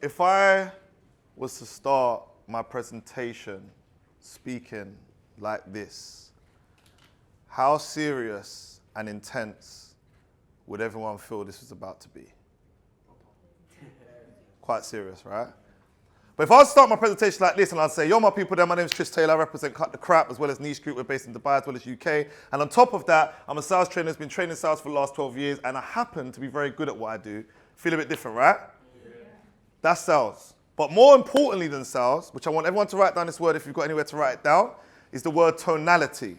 If I was to start my presentation speaking like this, how serious and intense would everyone feel this was about to be? Quite serious, right? But if I was to start my presentation like this and I'd say, yo, my people there, my name is Tris Taylor, I represent Cut the Crap as well as Niche Group, we're based in Dubai as well as UK. And on top of that, I'm a sales trainer who's been training sales for the last 12 years and I happen to be very good at what I do. Feel a bit different, right? Yeah. That's sales. But more importantly than sales, which I want everyone to write down this word if you've got anywhere to write it down, is the word tonality.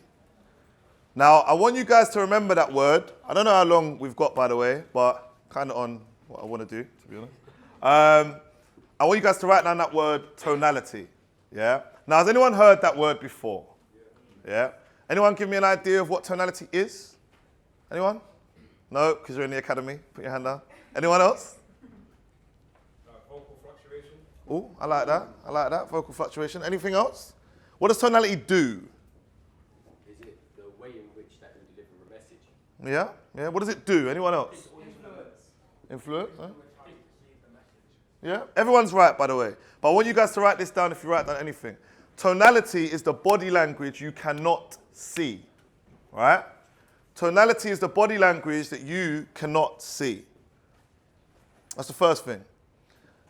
Now, I want you guys to remember that word. I don't know how long we've got, by the way, but kind of on what I want to do, to be honest. I want you guys to write down that word, tonality. Yeah? Now, has anyone heard that word before? Yeah? Anyone give me an idea of what tonality is? Anyone? No, because you're in the academy. Put your hand down. Anyone else? Vocal fluctuation. Oh, I like that. I like that. Vocal fluctuation. Anything else? What does tonality do? Is it the way in which that you deliver a message? Yeah? Yeah? What does it do? Anyone else? Influence. Influence? Huh? Yeah? Everyone's right, by the way. But I want you guys to write this down if you write down anything. Tonality is the body language you cannot see. Right? Tonality is the body language that you cannot see. That's the first thing.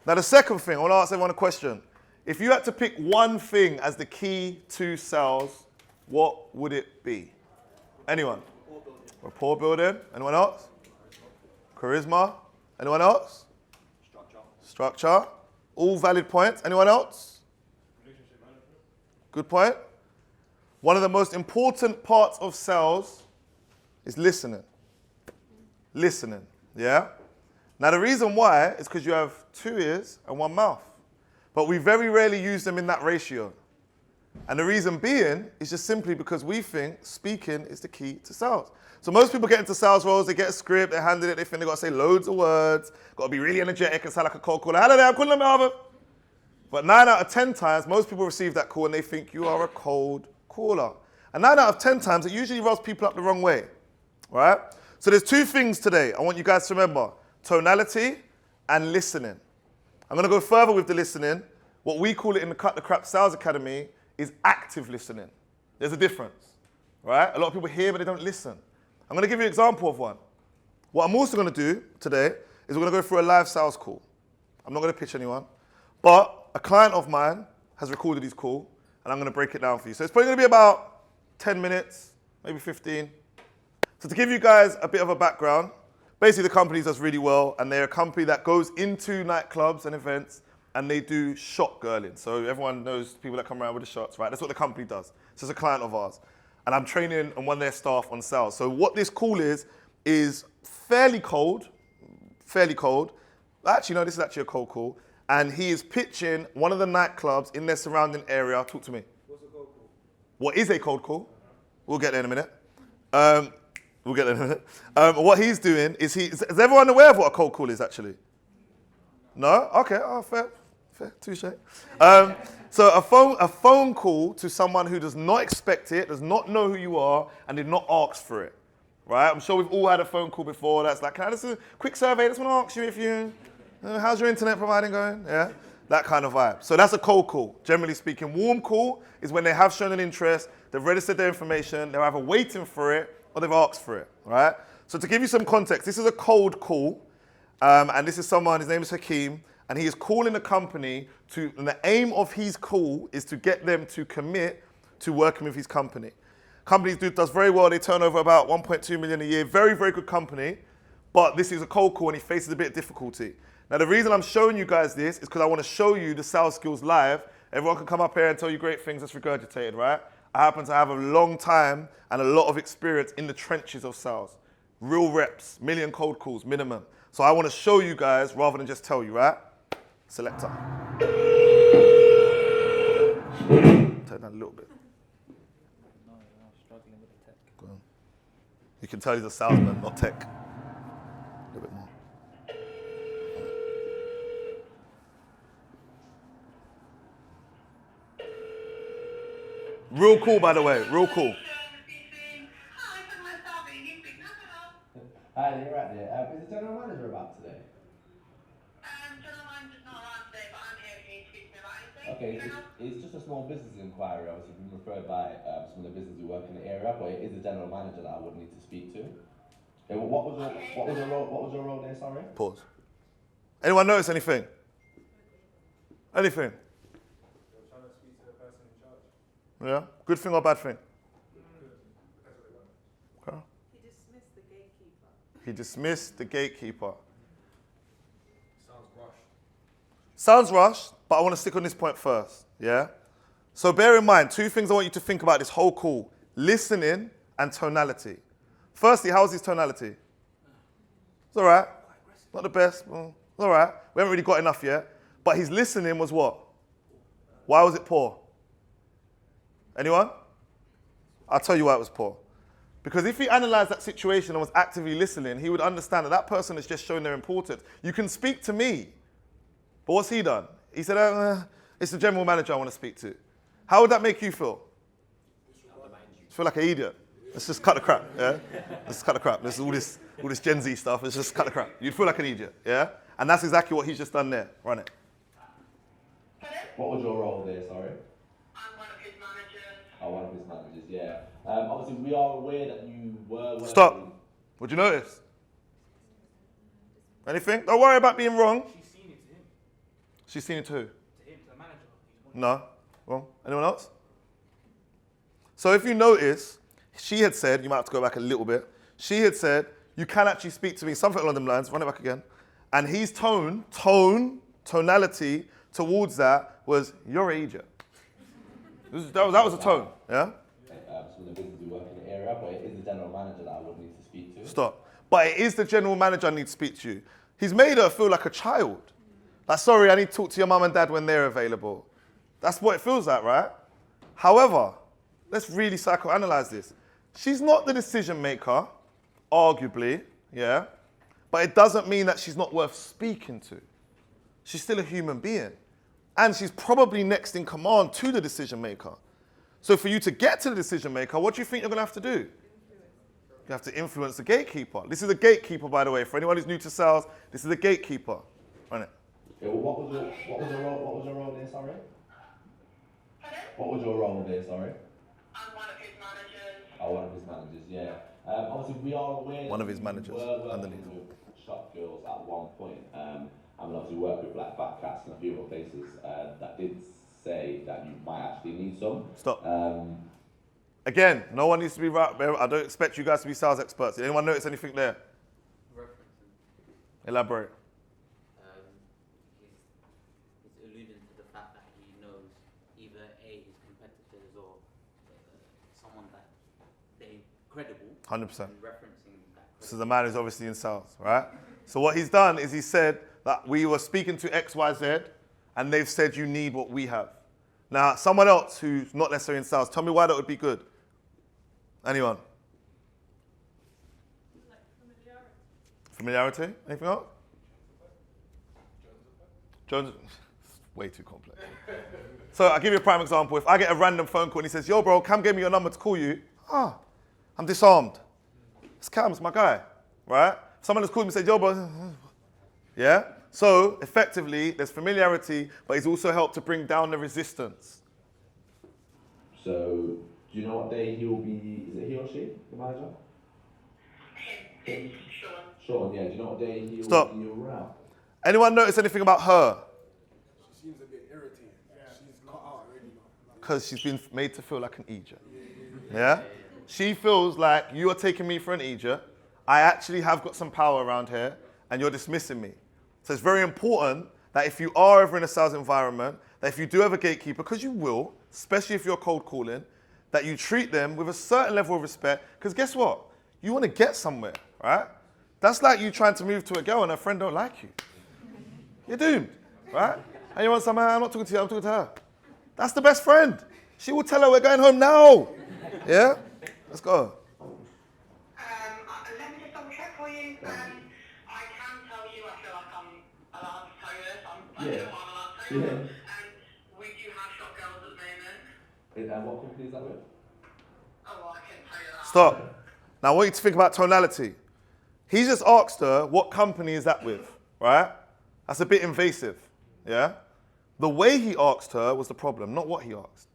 Now, the second thing, I want to ask everyone a question. If you had to pick one thing as the key to sales, what would it be? Anyone? Rapport building. Anyone else? Charisma. Anyone else? Structure. All valid points. Anyone else? Relationship management. Good point. One of the most important parts of sales is listening. Listening, yeah? Now the reason why is because you have 2 ears and 1 mouth. But we very rarely use them in that ratio. And the reason being is just simply because we think speaking is the key to sales. So most people get into sales roles, they get a script, they're handed it, they think they've got to say loads of words, got to be really energetic and sound like a cold caller. Hello there, I'm calling them. But 9 out of 10 times, most people receive that call and they think you are a cold caller. And 9 out of 10 times, it usually rubs people up the wrong way, right? So there's 2 things today I want you guys to remember: tonality and listening. I'm going to go further with the listening. What we call it in the Cut the Crap Sales Academy is active listening. There's a difference, right? A lot of people hear, but they don't listen. I'm going to give you an example of one. What I'm also going to do today is we're going to go through a live sales call. I'm not going to pitch anyone, but a client of mine has recorded his call, and I'm going to break it down for you. So it's probably going to be about 10 minutes, maybe 15. So to give you guys a bit of a background, basically the company does really well, and they're a company that goes into nightclubs and events, and they do shot girling. So everyone knows people that come around with the shots, right? That's what the company does. So it's a client of ours. And I'm training on one of their staff on sales. So what this call is fairly cold. Actually, no, this is actually a cold call. And he is pitching one of the nightclubs in their surrounding area. Talk to me. What's a cold call? What is a cold call? We'll get there in a minute. What he's doing is is everyone aware of what a cold call is actually? No? Okay, fair, touche. So a phone call to someone who does not expect it, does not know who you are, and did not ask for it, right? I'm sure we've all had a phone call before that's like, can I just do a quick survey? I just want to ask you if how's your internet providing going? Yeah, that kind of vibe. So that's a cold call, generally speaking. Warm call is when they have shown an interest, they've registered their information, they're either waiting for it or they've asked for it, right? So to give you some context, this is a cold call, and this is someone, his name is Hakeem, and he is calling a company and the aim of his call is to get them to commit to working with his company. Company does very well. They turn over about 1.2 million a year. Very, very good company. But this is a cold call and he faces a bit of difficulty. Now, the reason I'm showing you guys this is because I want to show you the sales skills live. Everyone can come up here and tell you great things that's regurgitated, right? I happen to have a long time and a lot of experience in the trenches of sales. Real reps, million cold calls, minimum. So I want to show you guys rather than just tell you, right? Selector. Turn down a little bit. No, I'm struggling with the tech. Go on. You can tell he's a salesman, not tech. A little bit more. Real cool, by the way, real cool. Hi, you're right there. Is the general manager about today? General manager's not around Okay, it's just a small business inquiry. Obviously, been referred by some of the businesses who work in the area, but it is the general manager that I would need to speak to. What was your role there? Sorry. Pause. Anyone notice anything? Anything? They were trying to speak to the person in charge. Yeah? Good thing or bad thing? Depends what they want. Okay. He dismissed the gatekeeper. He dismissed the gatekeeper. Sounds rushed. Sounds rushed, but I want to stick on this point first. Yeah? So bear in mind, two things I want you to think about this whole call. Listening and tonality. Firstly, how's his tonality? It's all right. Not the best. Well, it's all right. We haven't really got enough yet. But his listening was what? Why was it poor? Anyone? I'll tell you why it was poor. Because if he analysed that situation and was actively listening, he would understand that that person has just shown their importance. You can speak to me. But what's he done? He said, it's the general manager I want to speak to. How would that make you feel? You feel like an idiot. Let's just cut the crap, yeah? Let's cut the crap. This is all this Gen Z stuff. Let's just cut the crap. You'd feel like an idiot, yeah? And that's exactly what he's just done there. Run it. What was your role there? Sorry. I'm one of his managers. Oh, one of his managers. Yeah. Obviously, we are aware that you were working. Stop. What'd you notice? Anything? Don't worry about being wrong. She's seen it to him. She's seen it too. To him, to the manager. He's No. Well, anyone else? So if you notice, she had said, you might have to go back a little bit, she had said, you can actually speak to me, something along them lines, run it back again. And his tonality towards that was, you're an idiot. That was a tone, yeah? Some of the businesses who work in the area, but it is the general manager that I would need to speak to. Stop. But it is the general manager I need to speak to you. He's made her feel like a child. Like, sorry, I need to talk to your mum and dad when they're available. That's what it feels like, right? However, let's really psychoanalyze this. She's not the decision maker, arguably, yeah? But it doesn't mean that she's not worth speaking to. She's still a human being. And she's probably next in command to the decision maker. So for you to get to the decision maker, what do you think you're going to have to do? You have to influence the gatekeeper. This is a gatekeeper, by the way. For anyone who's new to sales, this is a gatekeeper. Run it. Yeah, well, what was your role there? Sorry. What was your role there? Sorry. I'm one of his managers. Oh, one of his managers. Yeah. Obviously, we are aware. One that of his you managers, were working underneath. with shop girls at one point. I mean, obviously, work with Black Fat Cats and a few other places that did say that you might actually need some. Stop. Again, no one needs to be right. I don't expect you guys to be sales experts. Did anyone notice anything there? Referencing. Elaborate. He's alluding to the fact that he knows either A, his competitors or someone that they're credible. 100%. And referencing that. So the man is obviously in sales, right? So what he's done is he said that we were speaking to XYZ and they've said you need what we have. Now, someone else who's not necessarily in sales, tell me why that would be good. Anyone? Like familiarity. Familiarity? Anything else? Jones? Way too complex. So I'll give you a prime example. If I get a random phone call and he says, yo, bro, Cam gave me your number to call you. I'm disarmed. It's Cam's my guy, right? Someone has called me and said, yo, bro. Yeah? So effectively, there's familiarity, but he's also helped to bring down the resistance. So, do you know what day he'll be? Is it he or she, the manager? Him. Sean. Sean, yeah. Do you know what day he'll Stop. be around? Anyone notice anything about her? She seems a bit irritated. She's cut out already. Because she's been made to feel like an idiot. Yeah? She feels like you are taking me for an idiot. I actually have got some power around here, and you're dismissing me. So it's very important that if you are ever in a sales environment, that if you do have a gatekeeper, because you will, especially if you're cold calling, that you treat them with a certain level of respect. Because guess what? You want to get somewhere, right? That's like you trying to move to a girl and her friend don't like you. You're doomed, right? And you want some, I'm not talking to you, I'm talking to her. That's the best friend. She will tell her we're going home now. Yeah? Let's go. Let me just double check for you. I can tell you, I feel like I'm allowed to tell you this. I feel I'm allowed to tell you this. We do have shop girls at the moment. And what company is that with? Oh, well, I can tell you that. Stop. Now I want you to think about tonality. He just asked her, what company is that with, right? That's a bit invasive, yeah? The way he asked her was the problem, not what he asked.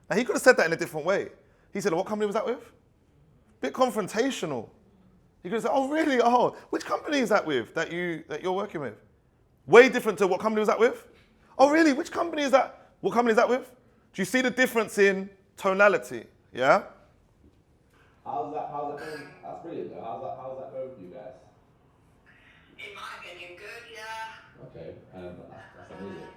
Now, he could have said that in a different way. He said, what company was that with? Bit confrontational. He could have said, oh, really? Oh, which company is that with that you're working with? Way different to what company was that with? Oh, really? Which company is that? What company is that with? Do you see the difference in tonality? Yeah? How's that going? That's brilliant though. How's that going for you guys? In my opinion, good, yeah. Okay, that's amazing.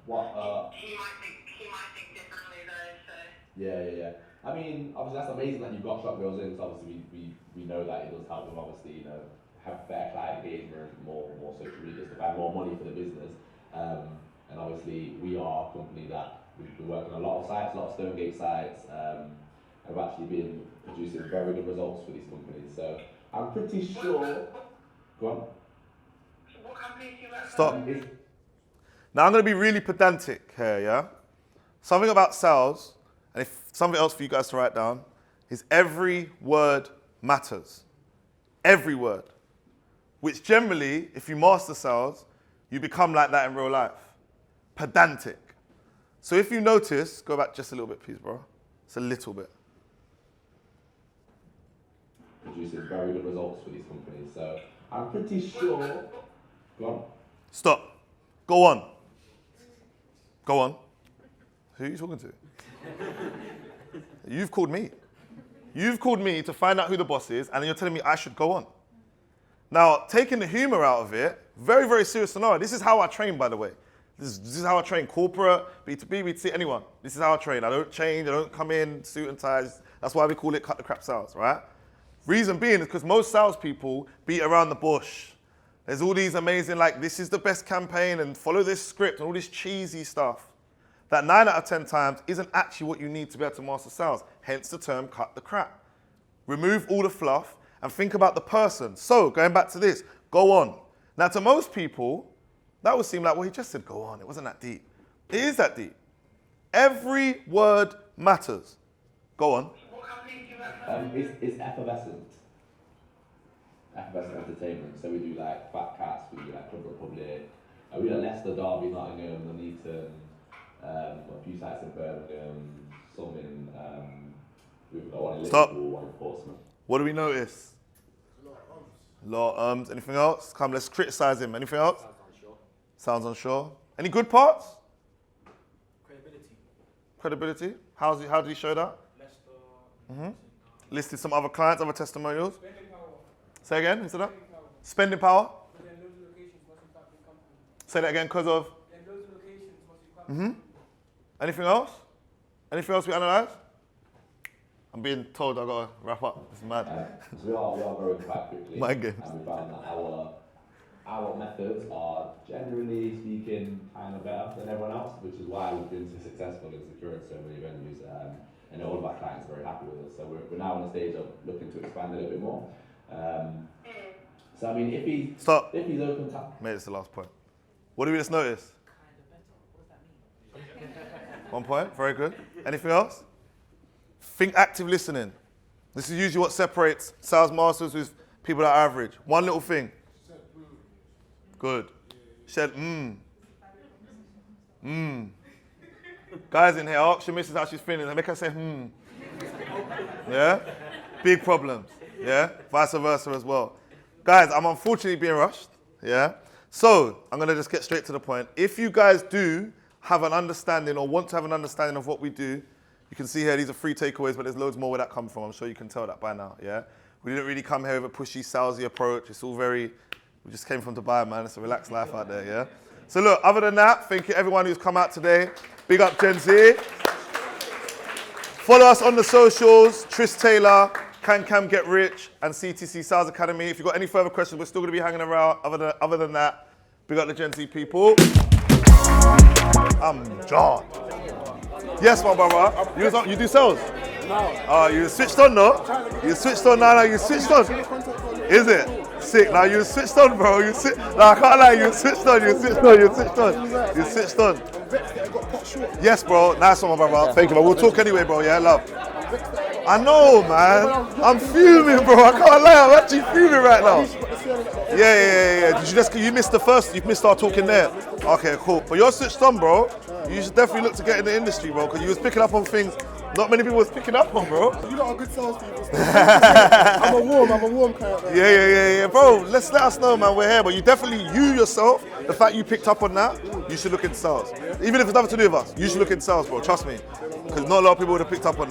He might think differently though, so. Yeah. I mean, obviously that's amazing that you've got shop girls in, so obviously we know that it does help them obviously, have better client engagement, more social media stuff, and more money for the business. And obviously we are a company that we work on a lot of sites, a lot of Stonegate sites, and we've actually been producing very good results for these companies. So I'm pretty sure. Go on. What companies do you work for? Stop. Now, I'm going to be really pedantic here, yeah? Something about sales, and if something else for you guys to write down, is every word matters. Every word. Which generally, if you master sales, you become like that in real life. Pedantic. So if you notice, go back just a little bit, please, bro. It's a little bit. Producing very good results for these companies. So I'm pretty sure. Go on. Stop. Go on. Go on. Who are you talking to? You've called me. You've called me to find out who the boss is, and then you're telling me I should go on. Now, taking the humor out of it, very, very serious scenario. This is how I train, by the way. This is how I train corporate, B2B, B2C, anyone. This is how I train. I don't change. I don't come in suit and ties. That's why we call it cut the crap sales, right? Reason being is because most salespeople beat around the bush. There's all these amazing, like, this is the best campaign and follow this script and all this cheesy stuff that 9 out of 10 times isn't actually what you need to be able to master sales. Hence the term cut the crap. Remove all the fluff and think about the person. So, going back to this, go on. Now, to most people, that would seem like, well, he just said go on. It wasn't that deep. It is that deep. Every word matters. Go on. What companies do you work for? It's effervescent. Effervescent entertainment. So we do like Fat Cats, we do like Club Republic, we do like Leicester, Derby, Nottingham, Nuneaton, a few sites in Birmingham, some in, we've got one in Liverpool, one in Portsmouth. What do we notice? A lot of ums. Anything else? Come, let's criticize him. Anything else? Sounds unsure. Any good parts? Credibility. How did he show that? Leicester. Listed some other clients, other testimonials. Say again, who said that? Spending power. Say that again, because of? Anything else? Anything else we analyze? I'm being told I've got to wrap up. It's mad. So we are growing quite quickly. My games. And we found that our methods are generally speaking kind of better than everyone else, which is why we've been so successful in securing so many venues. And all of our clients are very happy with us. So we're now on the stage of looking to expand a little bit more. So I mean, if he's open to... Mate, it's the last point. What did we just notice? What does that mean? 1 point, very good. Anything else? Think active listening. This is usually what separates sales masters with people that are average. One little thing. Good. Said, Guys in here, ask your missus how she's feeling and make her say, Yeah? Big problems. Yeah? Vice versa as well. Guys, I'm unfortunately being rushed. Yeah? So, I'm going to just get straight to the point. If you guys do have an understanding or want to have an understanding of what we do, you can see here, these are 3 takeaways, but there's loads more where that comes from. I'm sure you can tell that by now, yeah? We didn't really come here with a pushy, salesy approach. It's all we just came from Dubai, man. It's a relaxed life out there, yeah? So look, other than that, thank you everyone who's come out today. Big up Gen Z. Follow us on the socials, Tris Taylor, Can Get Rich, and CTC Sales Academy. If you've got any further questions, we're still going to be hanging around. Other than that, big up the Gen Z people. I'm John. Yes, my brother. You do sales? No. You switched on, no? You switched on now. You switched on. Is it? Sick. Now you switched on, bro. I can't lie. You switched on. You switched on. Yes, bro. Nice one, my brother. Thank you, man. We'll talk anyway, bro. Yeah, love. I know, man. I'm fuming, bro. I can't lie. I'm actually fuming right now. Yeah. Did you missed the first? You missed our talking there. Okay, cool. But you're switched on, bro. You should definitely look to get in the industry, bro, because you was picking up on things not many people was picking up on, bro. You lot are good salespeople. I'm a warm character. Yeah, bro. Let us know, man. We're here, but you definitely, you yourself, the fact you picked up on that, you should look into sales. Even if it's nothing to do with us, you should look into sales, bro. Trust me, because not a lot of people would have picked up on that.